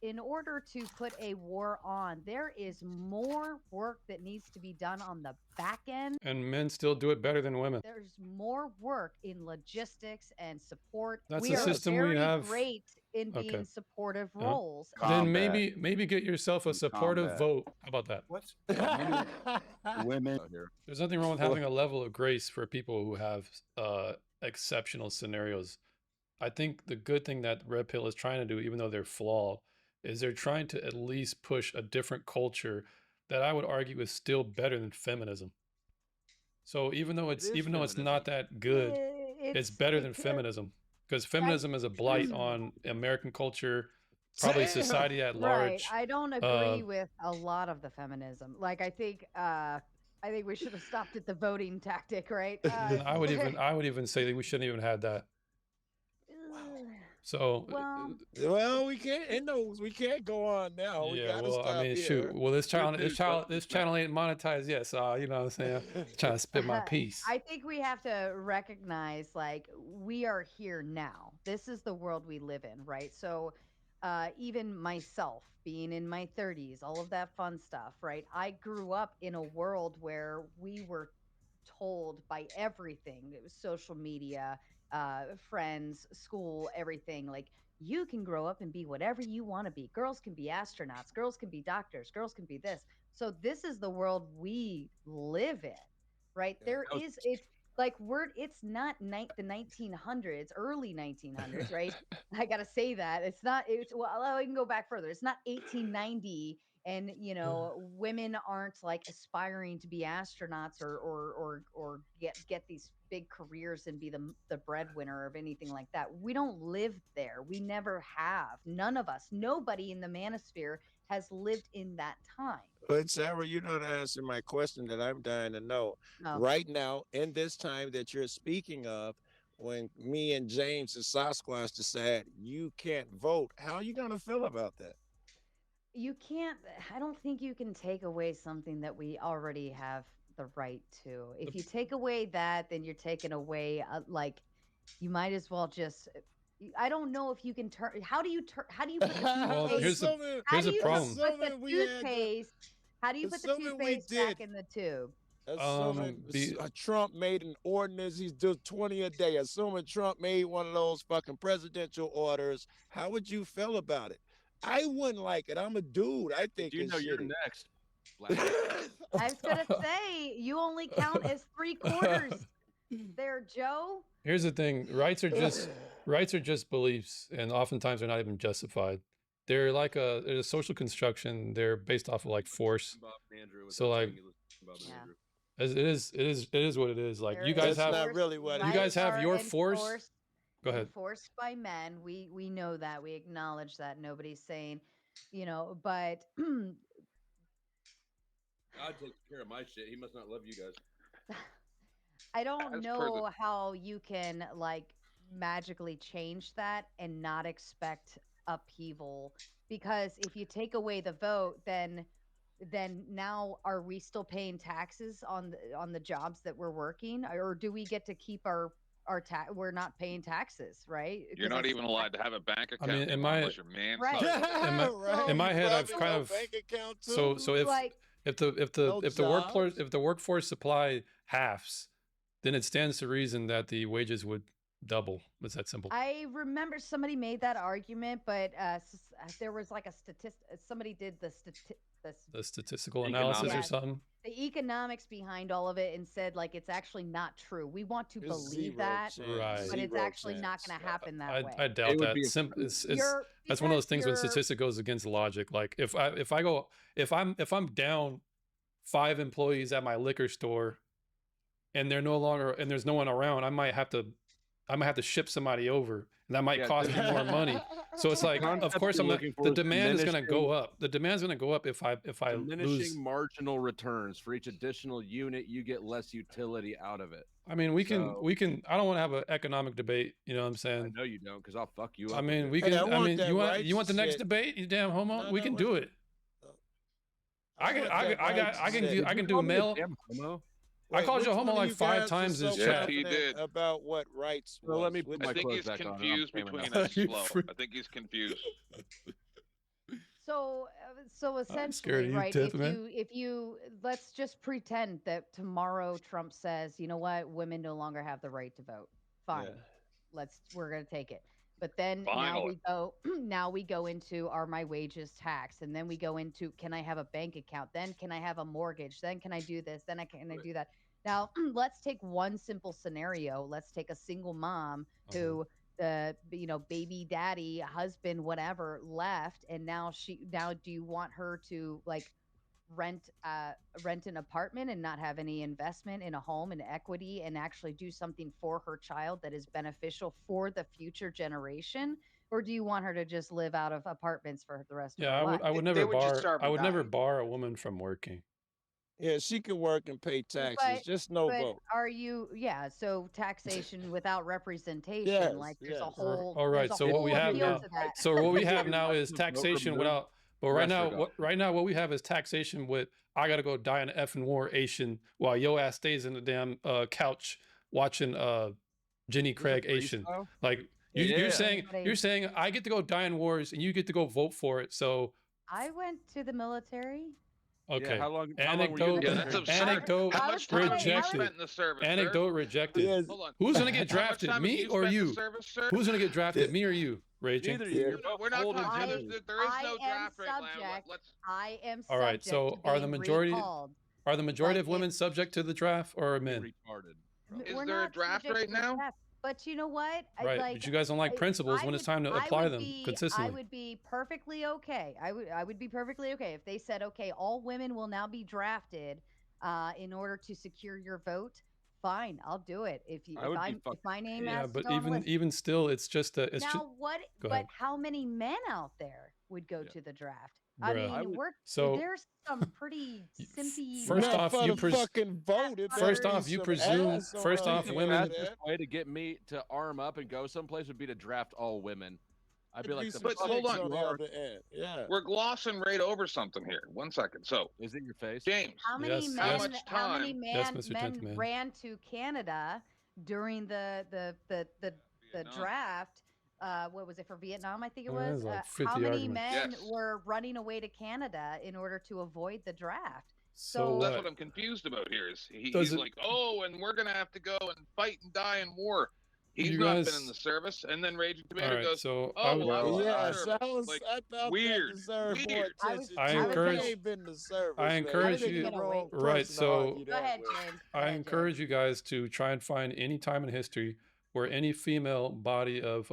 in order to put a war on, there is more work that needs to be done on the back end. And men still do it better than women. There's more work in logistics and support. That's we the are system we very have. great in Okay. being supportive Yeah. roles. Then Combat. maybe get yourself a supportive Combat. vote. How about that? What's Women here. There's nothing wrong with having a level of grace for people who have exceptional scenarios. I think the good thing that Red Pill is trying to do, even though they're flawed, is they're trying to at least push a different culture that I would argue is still better than feminism. So even though it's not that good, it's better than feminism, because feminism is a blight on American culture, probably society at large. Right. I don't agree with a lot of the feminism. Like I think we should have stopped at the voting tactic, right? I would even say that we shouldn't even have that. So well, we can't. We can't go on now. We gotta stop I mean, here. shoot. Well, this channel ain't monetized yet, so you know what I'm saying. Trying to spit my piece. I think we have to recognize, like, we are here now. This is the world we live in, right? So, even myself, being in my 30s, all of that fun stuff, right? I grew up in a world where we were told by everything. It was social media, friends, school, everything. Like, you can grow up and be whatever you want to be. Girls can be astronauts, girls can be doctors, girls can be this. So this is the world we live in, right? It's like it's not the 1900s, early 1900s, right? I gotta say that well, I can go back further. It's not 1890, and women aren't like aspiring to be astronauts or get these big careers and be the breadwinner of anything like that. We don't live there. We never have. None of us. Nobody in the manosphere has lived in that time. But Sarah, you don't answer my question that I'm dying to know. No. Right now, in this time that you're speaking of, when me and James and Sasquatch decide you can't vote, how are you gonna feel about that? You can't. I don't think you can take away something that we already have the right to. If you take away that, then you're taking away like, you might as well just. I don't know if you can turn. How do you put the toothpaste? Well, here's the problem. How do you put the toothpaste back in the tube? Assuming Trump made an ordinance, he's doing 20 a day. Assuming Trump made one of those fucking presidential orders, how would you feel about it? I wouldn't like it. I'm a dude. I think you're next. I was gonna say, you only count as 3/4 there, Joe. Here's the thing: rights are just beliefs, and oftentimes they're not even justified. They're like there's a social construction. They're based off of like force. So like, it is what it is. Like, you guys have not really what you guys have your force. Go ahead. Enforced by men. We know that. We acknowledge that. Nobody's saying, but God takes care of my shit. He must not love you guys. I don't know how you can like magically change that and not expect upheaval, because if you take away the vote, then now are we still paying taxes on the jobs that we're working, or do we get to keep our we're not paying taxes, right? You're not even allowed to have a bank account. I mean, unless you're man. Right. In my head, I've kind of bank account too. so if the workforce supply halves, then it stands to reason that the wages would double. It's that simple. I remember somebody made that argument, but there was like a somebody did the statistical analysis or something. The economics behind all of it, and said like it's actually not true. We want to believe that, but it's actually not going to happen that way. I doubt that. That's one of those things when statistic goes against logic. Like if I'm down 5 employees at my liquor store, and there's no one around, I might have to ship somebody over, and that might cost me more money. So it's like, of course, the demand is going to go up. The demand's going to go up if I lose marginal returns for each additional unit. You get less utility out of it. I mean, we can. I don't want to have an economic debate. You know what I'm saying? I know you don't, because I'll fuck you up. I mean, we can. You want the next debate? You damn homo. No, we can do it. I can do mail. I called you a homo like 5 times in chat. He did. About what rights? Well, let me put my I think clothes he's back on. confused between us. Flo. I think he's confused. So I'm scared essentially, of you, right? Tiffany. If you let's just pretend that tomorrow Trump says, you know what, women no longer have the right to vote. Fine, we're gonna take it. But then now Finally. we go now we go into, are my wages taxed? And then we go into, can I have a bank account? Then can I have a mortgage? Then can I do this? Then can I do that? Now let's take one simple scenario. Let's take a single mom who baby daddy, husband, whatever, left, and now do you want her to like rent an apartment and not have any investment in a home and equity and actually do something for her child that is beneficial for the future generation? Or do you want her to just live out of apartments for the rest of Yeah, her life? I would They never would just bar starve I and would never die. bar a woman from working. Yeah, she can work and pay taxes, But just no but vote. are you, yeah, so taxation without representation, Yes, like yes. All right, there's a so what we whole have appeal now, to that. so what we Give have your now right is to vote taxation removed, without. But right rest now, forgotten. right now, what we have is taxation with. I gotta go die in an effing war Asian while yo ass stays in the damn couch watching Jenny Is this a Craig Asian. freestyle? Like Yeah. you're saying I get to go die in wars and you get to go vote for it. So I went to the military. okay, Yeah, how long were you anecdote, in the Yeah, that's military? absurd. anecdote How I much was time have you rejected. spent in the service, sir? Anecdote rejected. Yes. Hold on. Who's gonna get How much drafted, time have me you or spent in you? the service, sir? Who's gonna get drafted, me or you? Raging. Neither of you. Yeah. You're both We're not old and talking. ginger. There is I no am draft right now. subject. Let's. I am All right. subject So to being recalled. are the majority Like of women subject to the draft or are Being men? retarded. Is We're there a not draft subject right to the now? draft. But you know what? Right, but you guys don't like principles when it's time to apply them I consistently. would be perfectly okay. I would be perfectly okay if they said, okay, all women will now be drafted in order to secure your vote. Fine, I'll do it. If my name Yeah, has to but go on the list. even still, it's just a. It's Now just what? go But ahead. how many men out there would go to the draft? I Bruh. mean, So there's some pretty simpy. first Not off, for you the fucking vote. It first better be off, you some presume ass on first her off head The women. for that. fastest way to get me to arm up and go someplace would be to draft all women. I'd be It'd like, be the some fuck hold chicks on. on the you are. other end. Yeah. We're glossing right over something here. 1 second. So, Is it your face? James, How many Yes, men? how much How many time? Yes, Mr. men Gentleman. ran to Canada during the Vietnam. draft? What was it, for Vietnam? I think it Oh, that was. was like How 50 many arguments. men Yes. were running away to Canada in order to avoid the draft? So That's what? what I'm confused about here. Is Does he's it- like, oh, and we're gonna have to go and fight and die in war. He's You not guys- been in the service, and then Raging All Tomato right, goes, so oh, I would. well, I was in the Yes, service. I thought weird, that deserved more weird. attention. I too. encourage- He ain't been in the service. I man. encourage You're you- the wrong Right, person to so- argue Go that ahead, with. James. Go I ahead, encourage you guys to try and find any time in history where any female body of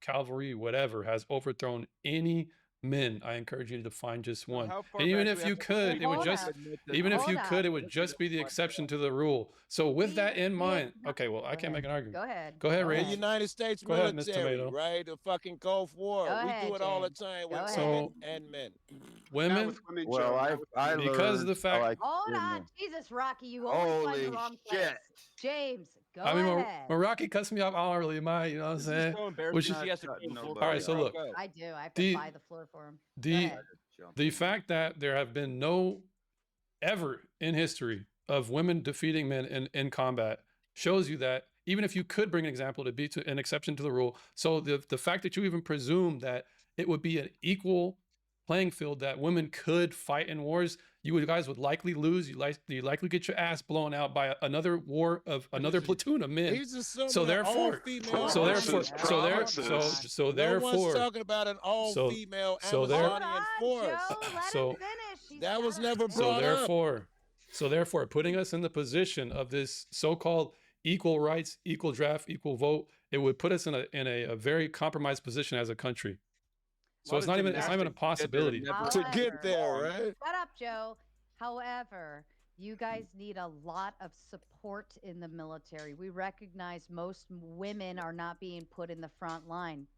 cavalry, whatever, has overthrown any men. I encourage you to find just one. How far And even back do if we you have to could, go? it would Hold just up. even if Hold you could, up. it would just be the exception to the rule. So with that in mind, okay, well, I Go can't make an argument. Go ahead. Go ahead, Go The Rage. ahead. United States Go ahead, Miss military, Tomato. right? The fucking Gulf War. Go We ahead, do it all the James. time Go with ahead. women and men. Not Women, with women, Well, Joe. I because of the learned fact. like Hold in on, Jesus, Rocky, you always find the Holy wrong place. shit. James, go I mean, ahead. Meraki cuts me off hourly, you know what I'm This saying? is so embarrassing. Which is- She has to Not go nobody. before All right, so Bro, look. go. I do. I have The- to buy the floor for him. Go The ahead. the fact that there have been no ever in history of women defeating men in combat shows you that even if you could bring an example to be an exception to the rule, so the fact that you even presume that it would be an equal playing field that women could fight in wars, you guys would likely lose. You likely get your ass blown out by another war of another platoon of men. He's assuming So an therefore- all-female So army. therefore, Promises. so No one's therefore, talking about an all-female so there- Hold Amazonian on, force. Joe. Let So- him finish. He's That was gotta never finish. brought so therefore, putting us in the position of this so-called equal rights, equal draft, equal vote, it would put us in a very compromised position as a country. So it's not even a possibility. to get there, right? Shut up, Joe. However, you guys need a lot of support in the military. We recognize most women are not being put in the front line.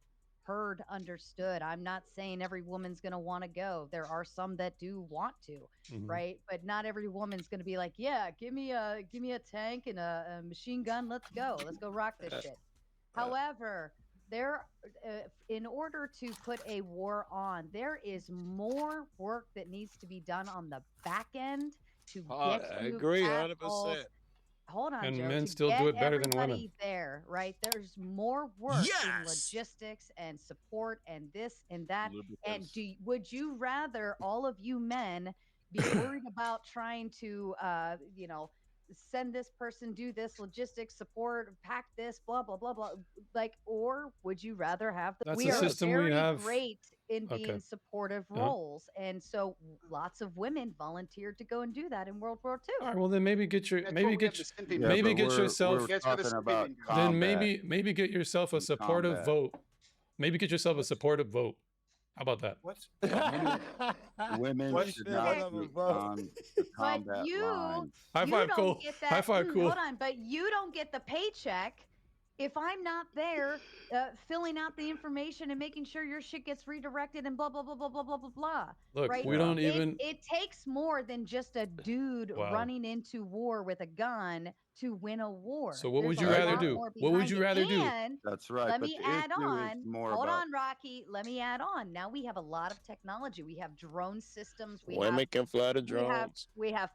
Heard, understood. I'm not saying every woman's going to want to go. There are some that do want to, Mhm. right? But not every woman's going to be like, "Yeah, give me a tank and a machine gun. Let's go rock this shit." However, in order to put a war on, there is more work that needs to be done on the back end to I get you agree, past all 100%. hold on, And Joe, men to still do get it better than women. everybody there, right? There's more work in Yes. logistics and support and this and that. And Lubricants. would you rather all of you men be worried about trying to, send this person, do this logistics support, pack this, blah blah blah blah, like, or would you rather have the? That's We the are system we very have. great in Okay. being supportive Yeah. roles, and so lots of women volunteered to go and do that in World War II. All right. Well, then maybe get your That's maybe what we get have the your- simping Yeah, maybe but get we're yourself. That's where the talking simping about goes. Then combat. maybe get yourself a In supportive combat. vote. Maybe get yourself a supportive vote. How about that? What's Women What? should Shit, not I love be a vote. on the But combat you lines. High you five, don't cool. get High that. five, cool. Hold on, but you don't get the paycheck if I'm not there filling out the information and making sure your shit gets redirected and blah blah blah blah blah blah blah blah. Look, Right? we don't even. It takes more than just a dude Wow. running into war with a gun to win a war. So what There's would you a rather lot do? more What would behind you it. rather do? And That's right. let But me the add issue on. is more Hold about on, Rocky. Let me add on. Now we have a lot of technology. We have drone systems. We Women have can fly the we have drones. we have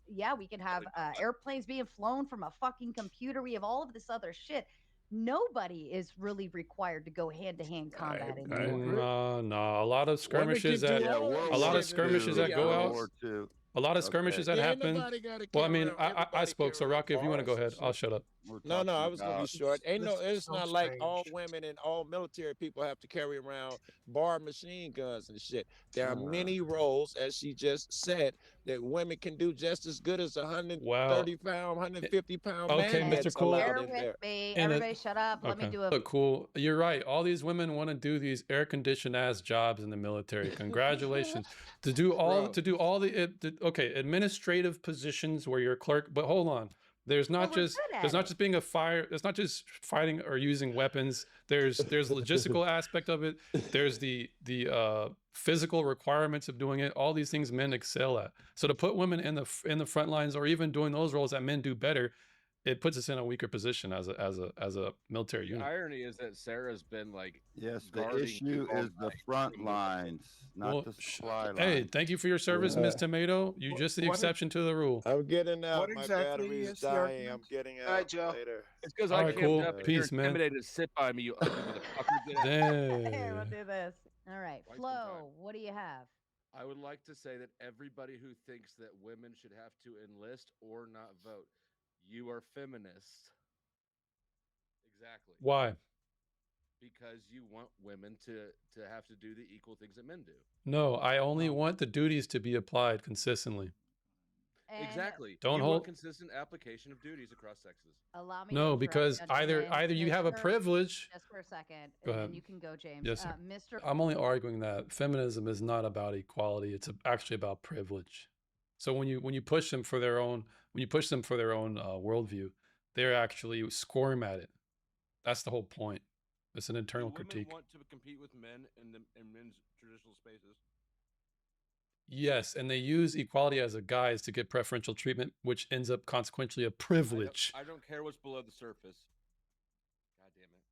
yeah, we can have airplanes being flown from a fucking computer. We have all of this other shit. Nobody is really required to go hand to hand combat anymore. No. A lot of Women can skirmishes do that yeah, all that World a lot War of shit and skirmishes be that go World out. War honest. II. A lot of skirmishes that Yeah, ain't happen. nobody gotta Well, I carry mean, around. I Everybody spoke. So carry around Rocky, if you want to go bars and ahead, I'll shit. shut up. We're No, talking I was gonna be about short. Ain't no, This is it's so not like all strange. women and all military people have to carry around bar machine guns and shit. There are many roles, as she just said, that women can do just as good as a Wow. 130-pound, 150-pound Okay, man Mr. that's Cool. allowed Bear in with there. me. And Everybody shut up. Let me okay. do a Look, cool. You're right. All these women want to do these air conditioned ass jobs in the military. Congratulations. to do all okay, administrative positions where you're a clerk, but hold on. There's Well, not we're just good at there's not it. just being a fire, there's not just fighting or using weapons. There's logistical aspect of it. There's the physical requirements of doing it. All these things men excel at. So to put women in the front lines or even doing those roles that men do better, it puts us in a weaker position as a military The unit. irony is that Sarah's been like, yes, the guarding issue you all is the night front from the- lines, not Well, the supply hey, lines. thank you for your service, Miss Tomato. You just the what- exception to the rule. I'm getting out. What My exactly battery is is the dying. argument? I'm getting All right, out Joe. later. It's because All I right, camped cool. up and Peace, you're man. intimidated to sit by me, you ugly motherfucker. Get out. Okay, we'll Hey. do this. All right, Waste some Flo, what do you have? I would like to say that everybody who thinks that women should have to enlist or not vote, you are feminist. Exactly. Why? Because you want women to have to do the equal things that men do. No, I only want the duties to be applied consistently. And Exactly. Don't you hold- want consistent application of duties across sexes. allow me to No, interrupt, because either gentlemen. you have a Mr. privilege. Just for a second, Go and ahead. then you can go, James. Yes, sir. Mr. I'm only arguing that feminism is not about equality. It's actually about privilege. So when you push them for their own worldview, they're actually squirm at it. That's the whole point. It's an internal Do women critique. want to compete with men in men's traditional spaces? Yes, and they use equality as a guise to get preferential treatment, which ends up consequentially a privilege. I don't care what's below the surface. God damn it.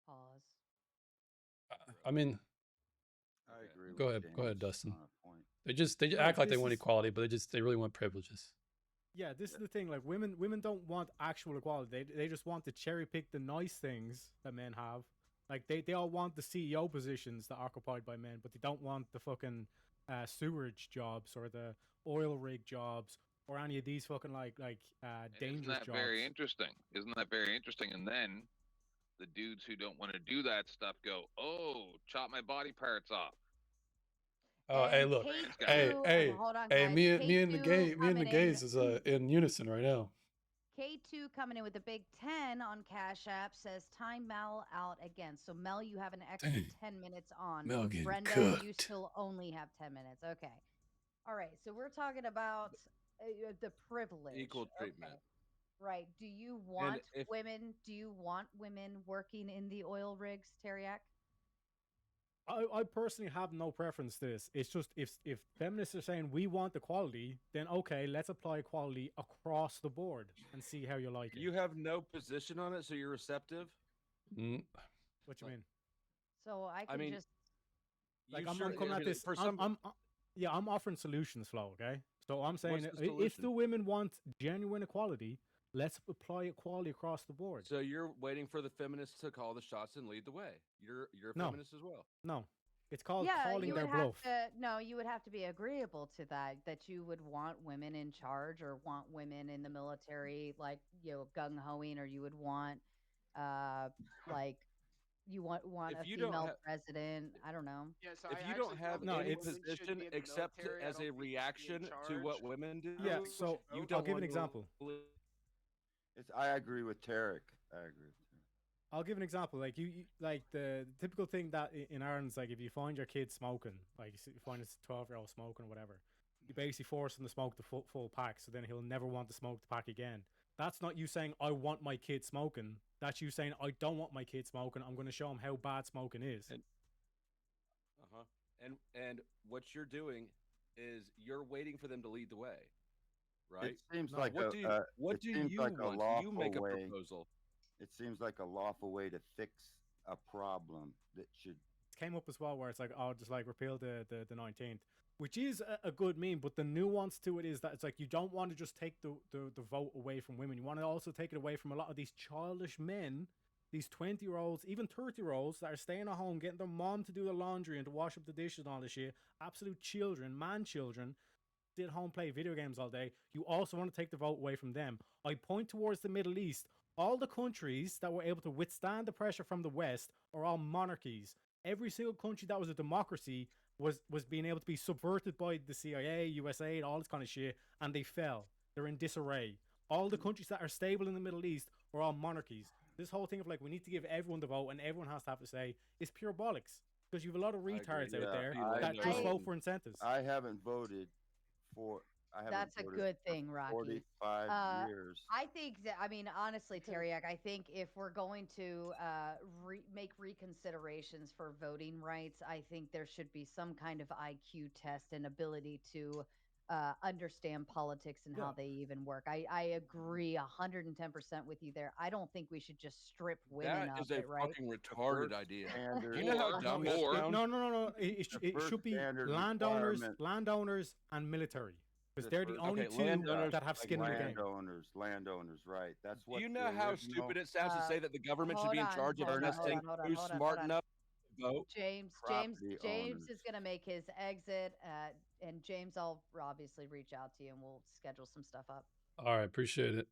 Pause. I mean, I agree. Go with ahead, James Dustin. on a point. they just No, act like they this want is- equality, but they really want privileges. Yeah, this is the thing. Like women don't want actual equality. They just want to cherry pick the nice things that men have. Like they all want the CEO positions that are occupied by men, but they don't want the fucking sewerage jobs or the oil rig jobs or any of these fucking And dangerous isn't that jobs. very interesting? Isn't that very interesting? And then the dudes who don't want to do that stuff go, "Oh, chop my body parts off." Oh, hey, And look, K2 hey, hold on, hey, guys. me and the K2 coming gays in. is in unison right now. K2 coming in with a big 10 on Cash App says time Mel out again. So Mel, you have an extra Dang. 10 minutes on. Mel getting Brenda, you cooked. still only have 10 minutes. Okay. All right. So we're talking about the privilege. Equal treatment. Okay. Right. Do you want if- women? Do you want women working in the oil rigs, Teriak? I personally have no preference to this. It's just if feminists are saying we want equality, then okay, let's apply equality across the board and see how you like it. You have no position on it, so you're receptive? Mm, What you mean? So I can mean, just Like You I'm sure- coming I at mean, this. for I'm some. yeah, I'm offering solutions, Flo. Okay, So I'm saying What's the if solution? the women want genuine equality, let's apply equality across the board. So you're waiting for the feminists to call the shots and lead the way. You're a No. feminist as well. No, it's called Yeah, calling you their would have bluff. to no, you would have to be agreeable to that, that you would want women in charge or want women in the military, like, gung hoing, or you would want uh like you want If a you don't female have president. I don't know. Yeah, so if I you don't actually have don't No, think any it's women should position be in the except military. I as a don't think they should be in reaction to what charge. women do, I yeah. don't think we So should you vote. I'll don't give an want to example. I agree with Tarek. I agree with Tarek. I'll give an example. Like you like the typical thing that in Ireland is like if you find your kid smoking, like you find a 12-year-old smoking or whatever, you basically force him to smoke the full pack, so then he'll never want to smoke the pack again. That's not you saying I want my kid smoking. That's you saying I don't want my kid smoking. I'm going to show him how bad smoking is. Uh-huh. And what you're doing is you're waiting for them to lead the way, right? It seems No. like What do you it seems like a want? You lawful make a way. proposal. It seems like a lawful way to fix a problem that should. It came up as well where it's like, oh, just like repeal the 19th, which is a good meme, but the nuance to it is that it's like you don't want to just take the vote away from women. You want to also take it away from a lot of these childish men, these 20-year-olds, even 30-year-olds that are staying at home, getting their mom to do the laundry and to wash up the dishes and all this shit. Absolute children, man children, sit at home, play video games all day. You also want to take the vote away from them. I point towards the Middle East. All the countries that were able to withstand the pressure from the West are all monarchies. Every single country that was a democracy was being able to be subverted by the CIA, USA, and all this kind of shit, and they fell. They're in disarray. All the countries that are stable in the Middle East are all monarchies. This whole thing of like we need to give everyone the vote and everyone has to have to say is pure bollocks. Because you have a lot of I agree. retards out Yeah, there I that know. just vote for incentives. I haven't voted for. I haven't That's a voted good for thing, Rocky. 45 Uh, years. I think that, I mean, honestly, Teriak, I think if we're going to make reconsiderations for voting rights, I think there should be some kind of IQ test and ability to understand politics and how Yeah. they even work. I agree 110% with you there. I don't think we should just strip women That of is a it, right? fucking The retarded first idea. standard. Do you know how Or- dumb No, that or- sounds? no. It The first should be standard landowners, requirement. and military, because The they're the first- only Okay, two landowners, that have like skin in the game. Landowners, right? That's Do what. you the know how original- stupid it sounds to say that the government should Hold be in on, charge of hold on, testing hold on, who's hold on, smart hold on. enough to vote? James property James owners. is going to make his exit, and James, I'll obviously reach out to you and we'll schedule some stuff up. All right, appreciate it.